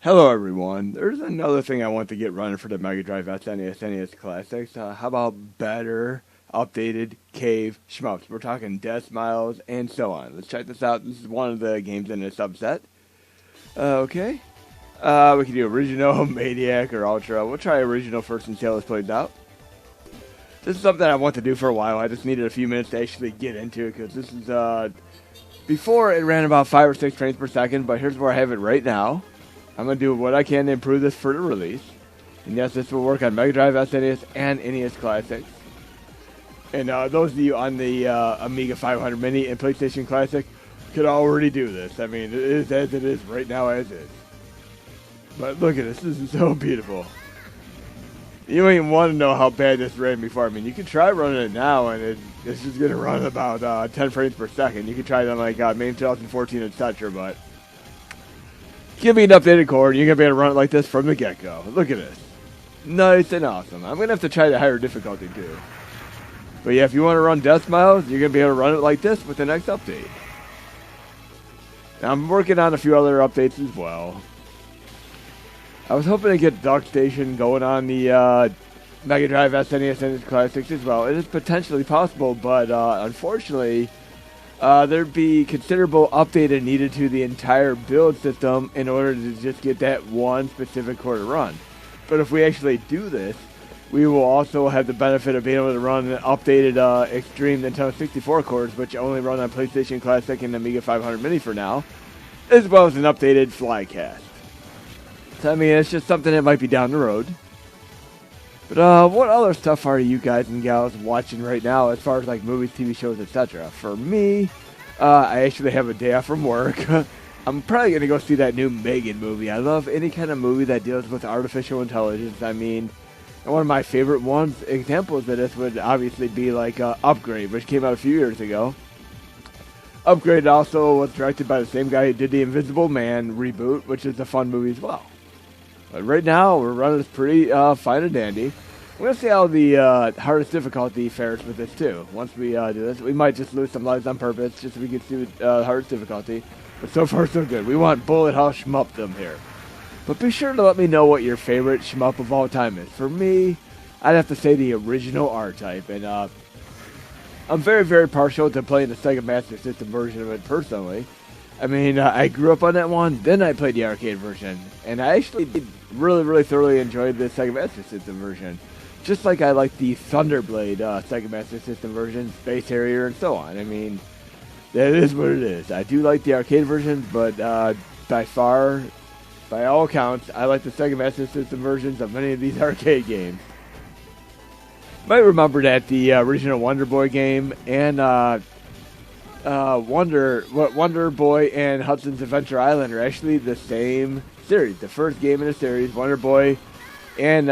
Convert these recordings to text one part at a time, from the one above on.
Hello everyone, there's another thing I want to get running for the Mega Drive SNES NES Classics. How about better updated cave shmups? We're talking Deathsmiles and so on. Let's check this out. This is one of the games in a subset. Okay. We can do original, maniac, or ultra. We'll try original first and see how this plays out. This is something I want to do for a while. I just needed a few minutes to actually get into it because this is, before it ran about 5 or 6 frames per second, but here's where I have it right now. I'm going to do what I can to improve this for the release. And yes, this will work on Mega Drive, SNES, and NES Classics. And those of you on the Amiga 500 Mini and PlayStation Classic could already do this. I mean, it is as it is right now as is. But look at this. This is so beautiful. You don't even want to know how bad this ran before. I mean, you can try running it now, and it's just going to run about 10 frames per second. You can try it on, like, May 2014, etc., but give me an updated core, and you're going to be able to run it like this from the get-go. Look at this. Nice and awesome. I'm going to have to try the higher difficulty, too. But yeah, if you want to run Deathsmiles, you're going to be able to run it like this with the next update. Now, I'm working on a few other updates as well. I was hoping to get Dark Station going on the Mega Drive, SNES, and NES Classics as well. It is potentially possible, but unfortunately, there'd be considerable update needed to the entire build system in order to just get that one specific core to run. But if we actually do this, we will also have the benefit of being able to run an updated Xtreme Nintendo 64 cores, which only run on PlayStation Classic and Amiga 500 Mini for now, as well as an updated Flycast. So, I mean, it's just something that might be down the road. But what other stuff are you guys and gals watching right now as far as like movies, TV shows, etc.? For me, I actually have a day off from work. I'm probably going to go see that new Megan movie. I love any kind of movie that deals with artificial intelligence. I mean, one of my favorite examples of this would obviously be like Upgrade, which came out a few years ago. Upgrade also was directed by the same guy who did the Invisible Man reboot, which is a fun movie as well. But right now, we're running this pretty fine and dandy. We're going to see how the hardest difficulty fares with this, too. Once we do this, we might just lose some lives on purpose, just so we can see the hardest difficulty. But so far, so good. We want bullet hell shmup here. But be sure to let me know what your favorite shmup of all time is. For me, I'd have to say the original R-Type. And I'm very, very partial to playing the Sega Master System version of it personally. I mean, I grew up on that one, then I played the arcade version. And I actually did really thoroughly enjoyed the Sega Master System version. Just like I like the Thunderblade Sega Master System version, Space Harrier, and so on. I mean, that is what it is. I do like the arcade version, but by all accounts, I like the Sega Master System versions of many of these arcade games. You might remember that the original Wonder Boy game and Wonder Boy and Hudson's Adventure Island are actually the same series. The first game in the series, Wonder Boy and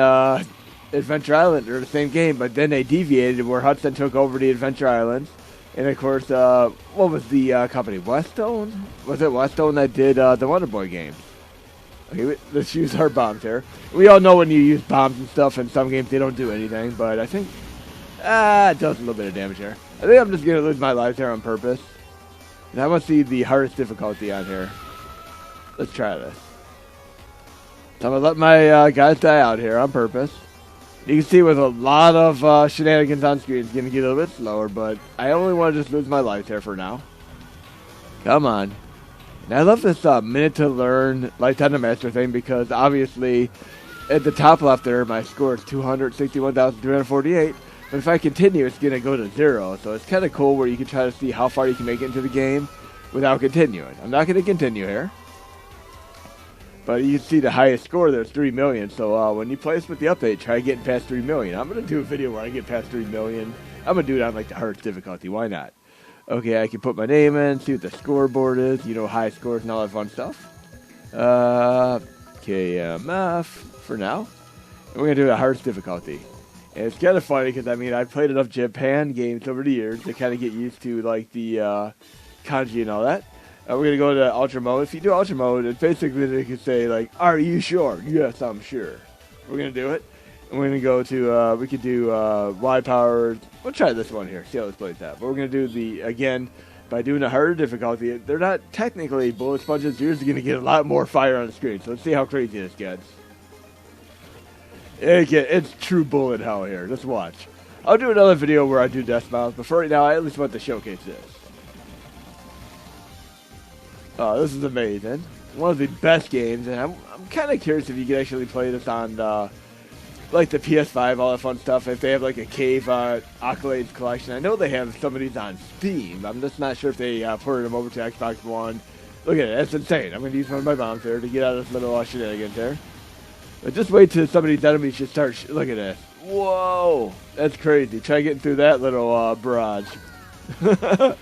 Adventure Island, are the same game, but then they deviated where Hudson took over the Adventure Island. And of course, what was the company? Westone? Was it Westone that did the Wonder Boy games? Okay, let's use our bombs here. We all know when you use bombs and stuff in some games they don't do anything, but I think it does a little bit of damage here. I think I'm just going to lose my lives here on purpose. And I want to see the hardest difficulty on here. Let's try this. So I'm going to let my guys die out here on purpose. You can see with a lot of shenanigans on screen, it's going to get a little bit slower, but I only want to just lose my life here for now. Come on. And I love this minute to learn lifetime to master thing because obviously at the top left there, my score is 261,348. But if I continue, it's going to go to 0. So it's kind of cool where you can try to see how far you can make it into the game without continuing. I'm not going to continue here. But you can see the highest score there is 3 million. So when you play this with the update, try getting past 3 million. I'm going to do a video where I get past 3 million. I'm going to do it on like the hardest difficulty. Why not? Okay, I can put my name in, see what the scoreboard is. You know, high scores and all that fun stuff. KMF for now. And we're going to do the hardest difficulty. And it's kind of funny because, I mean, I've played enough Japan games over the years to kind of get used to, like, the kanji and all that. We're going to go to Ultra Mode. If you do Ultra Mode, it's basically they can say, like, are you sure? Yes, I'm sure. We're going to do it. And we're going to go to, we could do wide power. We'll try this one here, see how this plays out. But we're going to do the, again, by doing a harder difficulty, they're not technically bullet sponges. You're just going to get a lot more fire on the screen. So let's see how crazy this gets. It's true bullet hell here. Just watch. I'll do another video where I do Deathsmiles, but for right now, I at least want to showcase this. Oh, this is amazing. One of the best games, and I'm kind of curious if you can actually play this on like the PS5, all that fun stuff. If they have like a Cave Accolades collection, I know they have some of these on Steam. I'm just not sure if they ported them over to Xbox One. Look at it, that's insane. I'm going to use one of my bombs there to get out of this little shenanigans there. But just wait till some of these enemies should start. Look at this. Whoa, that's crazy. Try getting through that little barrage. It's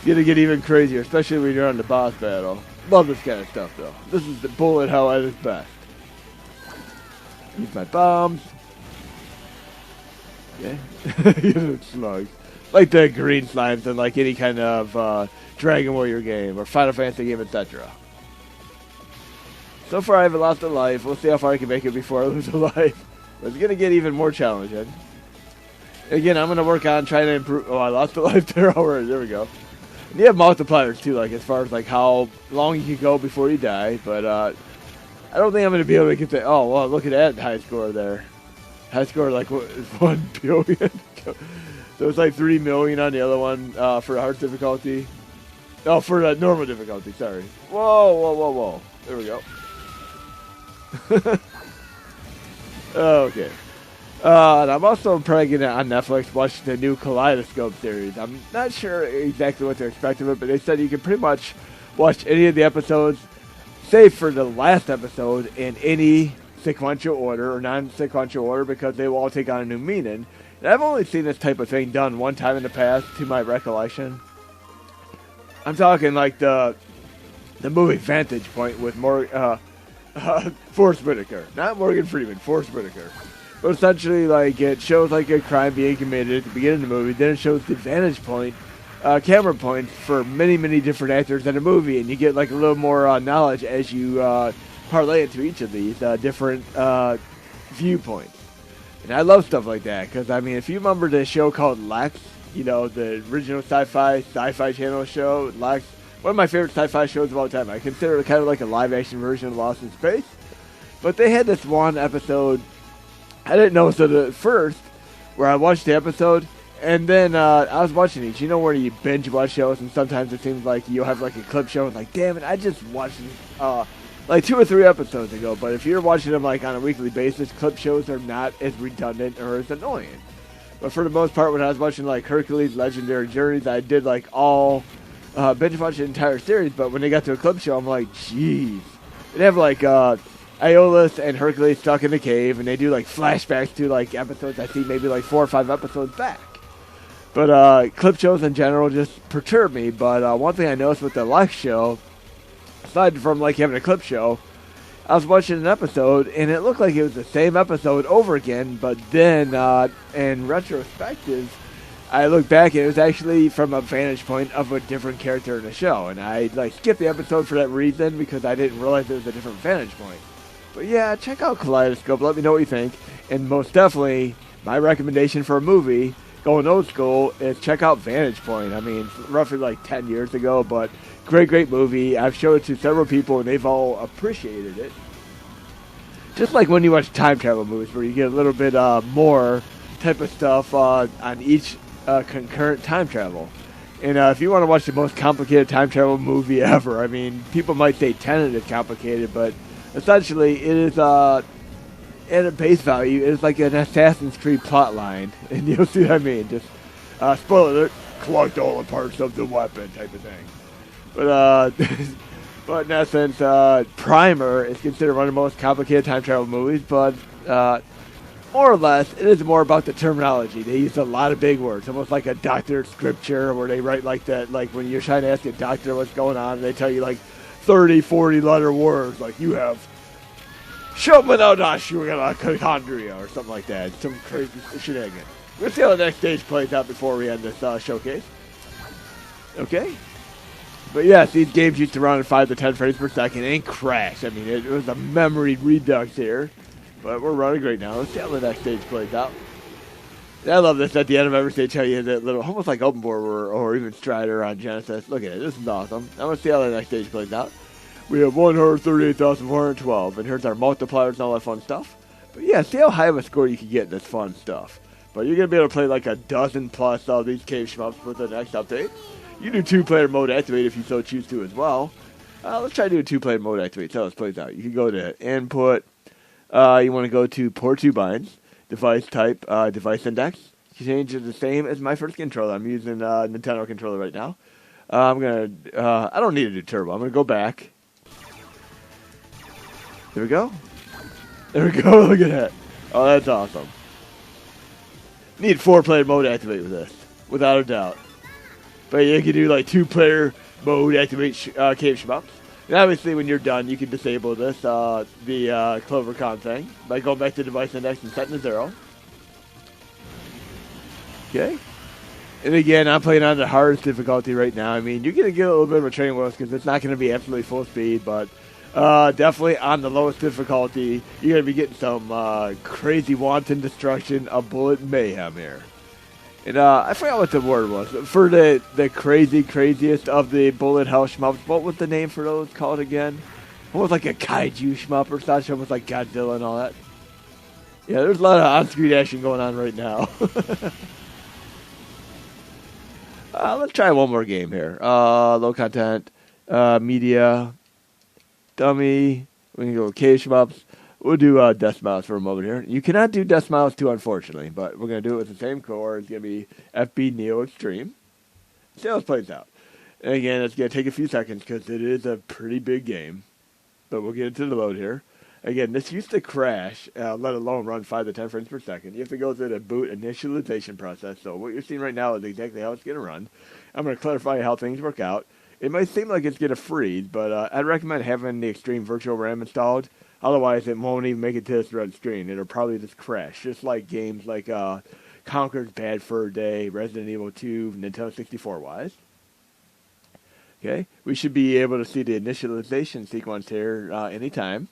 going to get even crazier, especially when you're on the boss battle. Love this kind of stuff, though. This is the bullet hell at its best. Use my bombs. Okay. Slugs. Like the green slimes in like any kind of Dragon Warrior game or Final Fantasy game, etc. So far I haven't lost a life. We'll see how far I can make it before I lose a life. But it's going to get even more challenging. Again, I'm going to work on trying to improve. Oh, I lost a life there already. There we go. And you have multipliers too, like as far as like how long you can go before you die. But I don't think I'm going to be able to get that. Oh, well, look at that high score there. High score like what, 1 billion. So it's like 3 million on the other one for the hard difficulty. Oh, for the normal difficulty, sorry. Whoa, whoa, whoa, whoa. There we go. Okay. And I'm also probably going to, on Netflix, watch the new Kaleidoscope series. I'm not sure exactly what to expect of it, but they said you can pretty much watch any of the episodes, save for the last episode, in any sequential order or non-sequential order, because they will all take on a new meaning. And I've only seen this type of thing done one time in the past, to my recollection. I'm talking like the movie Vantage Point with Forrest Whitaker. Not Morgan Freeman, Forrest Whitaker. But essentially, like, it shows like a crime being committed at the beginning of the movie. Then it shows the vantage point, camera points for many, many different actors in a movie. And you get like a little more knowledge as you parlay into each of these different viewpoints. And I love stuff like that, because, I mean, if you remember the show called Lex, you know, the original sci-fi channel show, Lex, one of my favorite sci-fi shows of all time. I consider it kind of like a live-action version of Lost in Space. But they had this one episode, I didn't know it at first, where I watched the episode, and then I was watching each. You know where you binge-watch shows, and sometimes it seems like you'll have like a clip show, and like, damn it, I just watched this, like 2 or 3 episodes ago. But if you're watching them like on a weekly basis, clip shows are not as redundant or as annoying. But for the most part, when I was watching like Hercules Legendary Journeys, I did like all binge watch the entire series. But when they got to a clip show, I'm like, jeez. They have like Aeolus and Hercules stuck in the cave, and they do like flashbacks to like episodes I see maybe like 4 or 5 episodes back. But clip shows in general just perturb me. But one thing I noticed with the Lex show, aside from like having a clip show, I was watching an episode, and it looked like it was the same episode over again, but then, in retrospective, I looked back, and it was actually from a vantage point of a different character in the show, and I, like, skipped the episode for that reason, because I didn't realize it was a different vantage point. But yeah, check out Kaleidoscope, let me know what you think, and most definitely, my recommendation for a movie, going old school, is check out Vantage Point. I mean, roughly like 10 years ago, but great, great movie. I've showed it to several people, and they've all appreciated it. Just like when you watch time travel movies, where you get a little bit more type of stuff on each concurrent time travel. And if you want to watch the most complicated time travel movie ever, I mean, people might say Tenet is complicated, but essentially it is, at a base value, it is like an Assassin's Creed plot line. And you'll see what I mean. Just, spoiler alert, collect all the parts of the weapon type of thing. But, but in essence, Primer is considered one of the most complicated time travel movies, but more or less, it is more about the terminology. They use a lot of big words, almost like a doctored scripture, where they write like that, like when you're trying to ask a doctor what's going on, and they tell you like 30, 40 letter words, like you have Shomanaudashchondria or something like that. Some crazy shenanigans. We'll see how the next stage plays out before we end this showcase. Okay? But yes, these games used to run at 5 to 10 frames per second and crash. I mean, it was a memory redux here. But we're running great now. Let's see how the next stage plays out. I love this at the end of every stage, how you hit that little, almost like open board or even Strider on Genesis. Look at it. This is awesome. I want to see how the next stage plays out. We have 138,412, and here's our multipliers and all that fun stuff. But yeah, see how high of a score you can get in this fun stuff. But you're going to be able to play like a dozen plus of these cave shmups with the next update. You do two-player mode activate if you so choose to as well. Let's try to do a two-player mode activate. See how this plays out. You can go to input. You want to go to port 2 binds. Device type, device index. Change it the same as my first controller. I'm using Nintendo controller right now. I don't need to do turbo. I'm gonna go back. There we go. There we go. Look at that. Oh, that's awesome. Need 4-player mode activate with this, without a doubt. But you can do like 2-player mode activate cave shmups. And obviously, when you're done, you can disable this, the CloverCon thing, by going back to device index and setting to 0. Okay. And again, I'm playing on the hardest difficulty right now. I mean, you're going to get a little bit of a training wheels because it's not going to be absolutely full speed, but definitely on the lowest difficulty, you're going to be getting some crazy wanton destruction of bullet mayhem here. And I forgot what the word was. For the craziest of the bullet hell shmups, what was the name for those called again? Almost like a kaiju shmup or such, almost like Godzilla and all that. Yeah, there's a lot of on-screen action going on right now. Let's try one more game here. Low content, media, dummy. We can go cave shmups. We'll do Deathsmiles for a moment here. You cannot do Deathsmiles 2, unfortunately, but we're going to do it with the same core. It's going to be FBNeo Xtreme. See how this plays out. And again, it's going to take a few seconds because it is a pretty big game, but we'll get into the load here. Again, this used to crash, let alone run 5 to 10 frames per second. You have to go through the boot initialization process. So what you're seeing right now is exactly how it's going to run. I'm going to clarify how things work out. It might seem like it's going to freeze, but I'd recommend having the Xtreme Virtual RAM installed. Otherwise, it won't even make it to this red screen. It'll probably just crash, just like games like Conker's Bad Fur Day, Resident Evil 2, Nintendo 64-wise. Okay, we should be able to see the initialization sequence here anytime.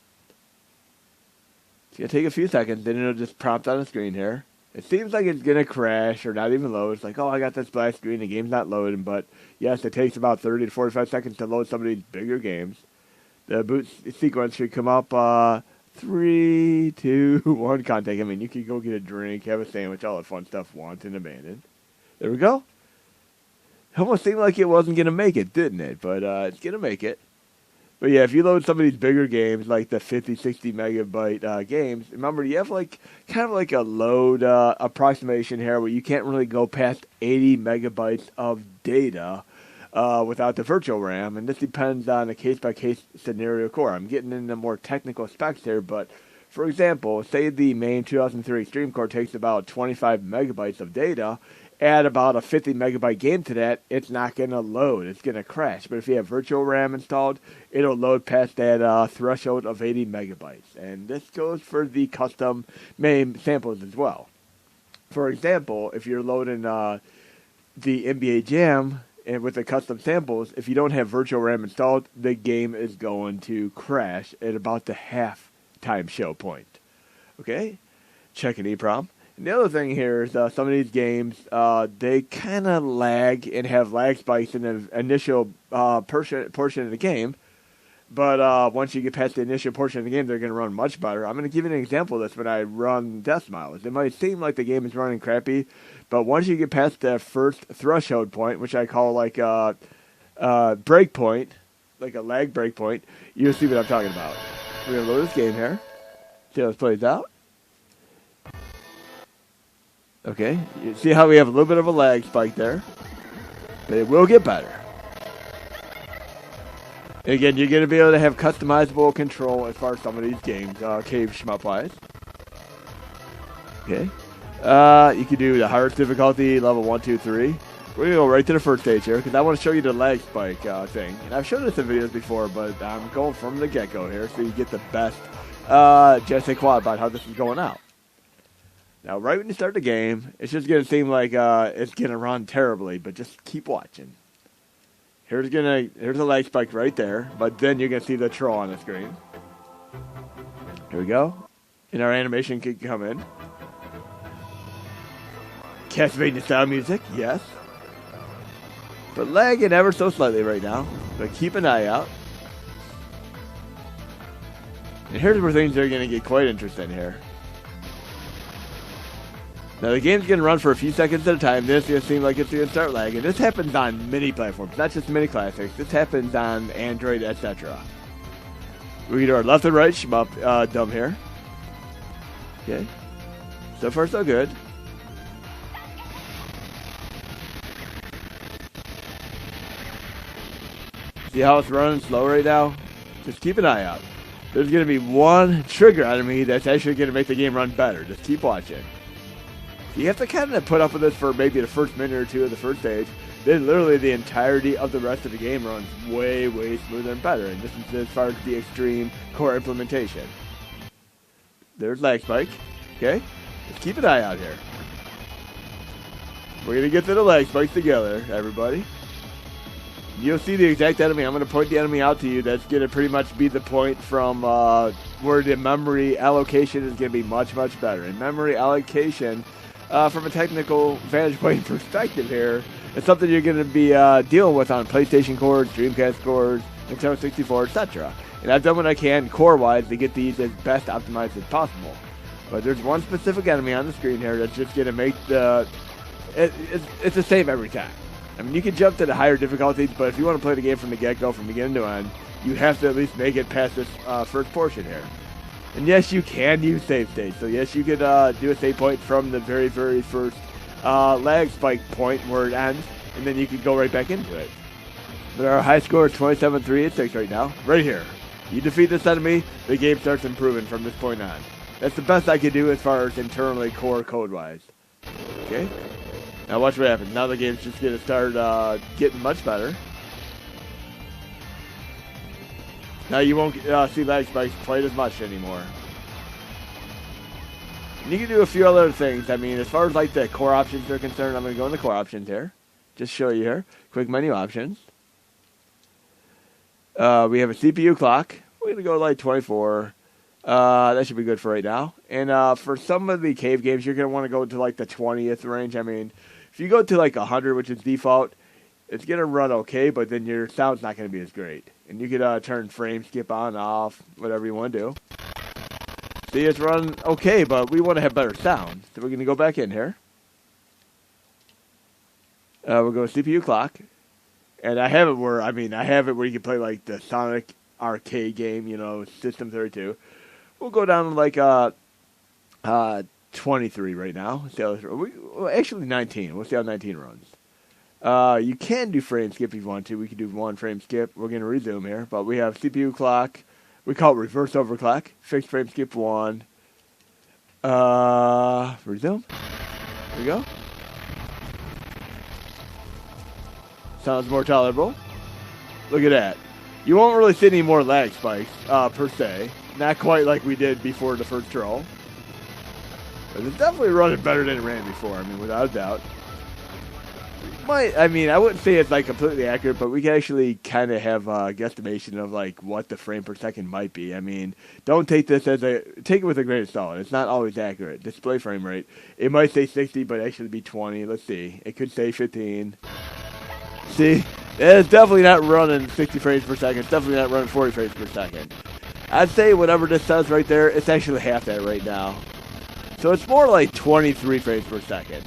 It's going to take a few seconds, then it'll just prompt on the screen here. It seems like it's going to crash or not even load. It's like, oh, I got this black screen, the game's not loading. But yes, it takes about 30 to 45 seconds to load some of these bigger games. The boot sequence should come up 3, 2, 1 contact. I mean, you can go get a drink, have a sandwich, all that fun stuff, wanted and abandoned. There we go. It almost seemed like it wasn't going to make it, didn't it? But it's going to make it. But yeah, if you load some of these bigger games, like the 50, 60 megabyte games, remember, you have like kind of like a load approximation here where you can't really go past 80 megabytes of data without the virtual RAM, and this depends on a case-by-case scenario core. I'm getting into more technical specs here, but for example, say the main 2003 Xtreme Core takes about 25 megabytes of data, add about a 50 megabyte game to that, it's not going to load. It's going to crash. But if you have virtual RAM installed, it'll load past that threshold of 80 megabytes. And this goes for the custom main samples as well. For example, if you're loading the NBA Jam and with the custom samples, if you don't have virtual RAM installed, the game is going to crash at about the half time show point. Okay? Check an EEPROM. And the other thing here is some of these games, they kind of lag and have lag spikes in the initial portion of the game. But once you get past the initial portion of the game, they're going to run much better. I'm going to give you an example of this when I run Deathsmiles. It might seem like the game is running crappy, but once you get past the first threshold point, which I call like a break point, like a lag break point, you'll see what I'm talking about. We're going to load this game here. See how this plays out. Okay, you see how we have a little bit of a lag spike there, but it will get better. And again, you're going to be able to have customizable control as far as some of these games, cave shmup-wise. Okay, you can do the hardest difficulty, level 1, 2, 3. We're going to go right to the first stage here, because I want to show you the lag spike thing. And I've shown this in videos before, but I'm going from the get-go here, so you get the best je sais quoi about how this is going out. Now, right when you start the game, it's just going to seem like it's going to run terribly, but just keep watching. Here's a lag spike right there, but then you're going to see the troll on the screen. Here we go. And our animation can come in. Castlevania style music, yes. But lagging ever so slightly right now. But keep an eye out. And here's where things are going to get quite interesting here. Now the game's going to run for a few seconds at a time. This is going to seem like it's going to start lagging. This happens on many platforms, not just mini classics. This happens on Android, etc. We can do our left and right shmup dumb here. Okay. So far so good. See how it's running slow right now? Just keep an eye out. There's going to be one trigger enemy that's actually going to make the game run better. Just keep watching. You have to kind of put up with this for maybe the first minute or two of the first stage. Then literally the entirety of the rest of the game runs way, way smoother and better. And this is as far as the Xtreme Core implementation. There's lag spike. Okay? Just keep an eye out here. We're going to get to the lag spikes together, everybody. You'll see the exact enemy. I'm going to point the enemy out to you. That's going to pretty much be the point from where the memory allocation is going to be much, much better. And memory allocation, from a technical vantage point perspective here, it's something you're going to be dealing with on PlayStation cores, Dreamcast cores, Nintendo 64, etc. And I've done what I can core-wise to get these as best optimized as possible. But there's one specific enemy on the screen here that's just going to make the... It's the same every time. I mean, you can jump to the higher difficulties, but if you want to play the game from the get-go, from beginning to end, you have to at least make it past this first portion here. And yes, you can use save states. So yes, you could do a save point from the very, very first lag spike point where it ends, and then you could go right back into it. But our high score is 27-3-6 right now. Right here. You defeat this enemy, the game starts improving from this point on. That's the best I could do as far as internally core code-wise. Okay? Now watch what happens. Now the game's just going to start getting much better. Now you won't see lag spikes quite as much anymore. And you can do a few other things. I mean, as far as like the core options are concerned, I'm going to go in the core options here. Just show you here. Quick menu options. We have a CPU clock. We're going to go to like 24. That should be good for right now. And for some of the cave games, you're going to want to go to like the 20th range. I mean, if you go to like 100, which is default, it's going to run okay, but then your sound's not going to be as great. And you could turn frame skip on, off, whatever you want to do. See, it's running okay, but we want to have better sound. So we're going to go back in here. We'll go CPU clock. And I have it where, you can play like the Sonic arcade game, you know, System 32. We'll go down to like 23 right now. See how actually 19. We'll see how 19 runs. You can do frame skip if you want to. We can do one frame skip. We're going to resume here. But we have CPU clock. We call it reverse overclock. Fixed frame skip 1. Resume. There we go. Sounds more tolerable. Look at that. You won't really see any more lag spikes, per se. Not quite like we did before the first troll. But it's definitely running better than it ran before, I mean, without a doubt. I wouldn't say it's like completely accurate, but we can actually kind of have a guesstimation of like what the frame per second might be. I mean, don't take this take it with a grain of salt. It's not always accurate. Display frame rate, it might say 60, but actually be 20. Let's see. It could say 15. See, it's definitely not running 60 frames per second. It's definitely not running 40 frames per second. I'd say whatever this says right there, it's actually half that right now. So it's more like 23 frames per second.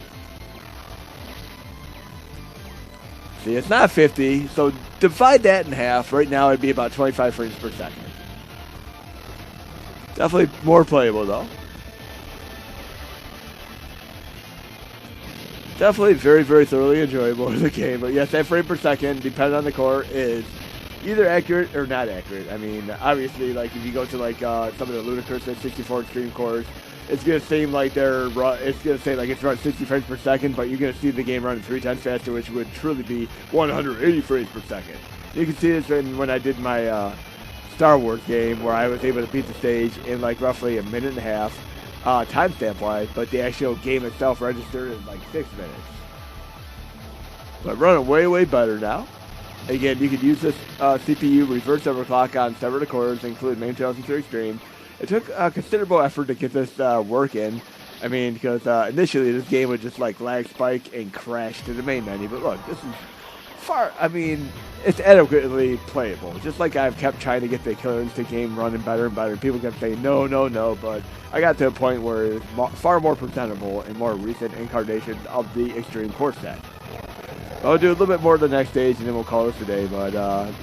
See, it's not 50, so divide that in half. Right now it'd be about 25 frames per second. Definitely more playable though. Definitely very, very thoroughly enjoyable as a game. But yes, that frame per second, depending on the core, is either accurate or not accurate. I mean, obviously, like if you go to like some of the ludicrous 64 Xtreme Cores, it's gonna seem like it's gonna say like it's running 60 frames per second, but you're gonna see the game running 3 times faster, which would truly be 180 frames per second. You can see this when I did my Star Wars game, where I was able to beat the stage in like roughly a minute and a half. Timestamp wise, but the actual game itself registered in like 6 minutes. But running way, way better now. Again, you could use this CPU reverse overclock on several cores, including main 2003 Extreme. It took considerable effort to get this working. I mean, because initially this game would just like lag spike and crash to the main menu. But look, this is it's adequately playable. Just like I've kept trying to get the Killer Instinct game running better and better. People kept saying no, no, no, but I got to a point where it's far more presentable and more recent incarnations of the Xtreme Core set. I'll do a little bit more of the next stage and then we'll call this a day, but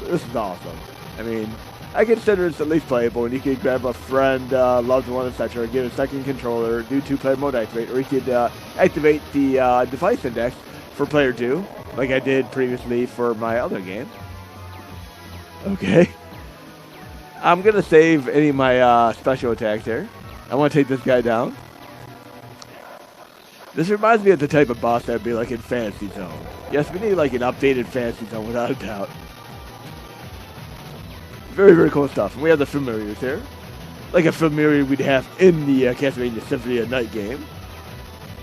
this is awesome. I mean, I consider it's at least playable, and you could grab a friend, loved one, etc., get a second controller, do two-player mode activate, or you could activate the device index for player 2, like I did previously for my other game. Okay. I'm going to save any of my special attacks here. I want to take this guy down. This reminds me of the type of boss that would be like in Fantasy Zone. Yes, we need like an updated Fantasy Zone without a doubt. Very, very cool stuff. And we have the familiars here. Like a familiar we'd have in the Castlevania Symphony of Night game.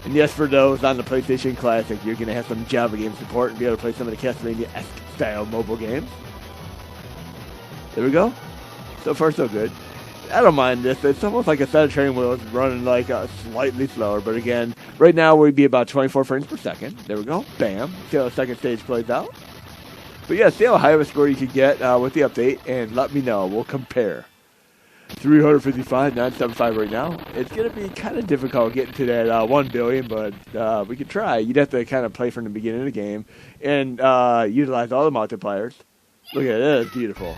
And yes, for those on the PlayStation Classic, you're going to have some Java game support and be able to play some of the Castlevania-esque style mobile games. There we go. So far, so good. I don't mind this. It's almost like a set of training wheels running like slightly slower. But again, right now we'd be about 24 frames per second. There we go. Bam. See how the second stage plays out. But yeah, see how high of a score you can get with the update, and let me know. We'll compare. 355, 975 right now. It's going to be kind of difficult getting to that 1 billion, but we could try. You'd have to kind of play from the beginning of the game and utilize all the multipliers. Look at it. It's beautiful.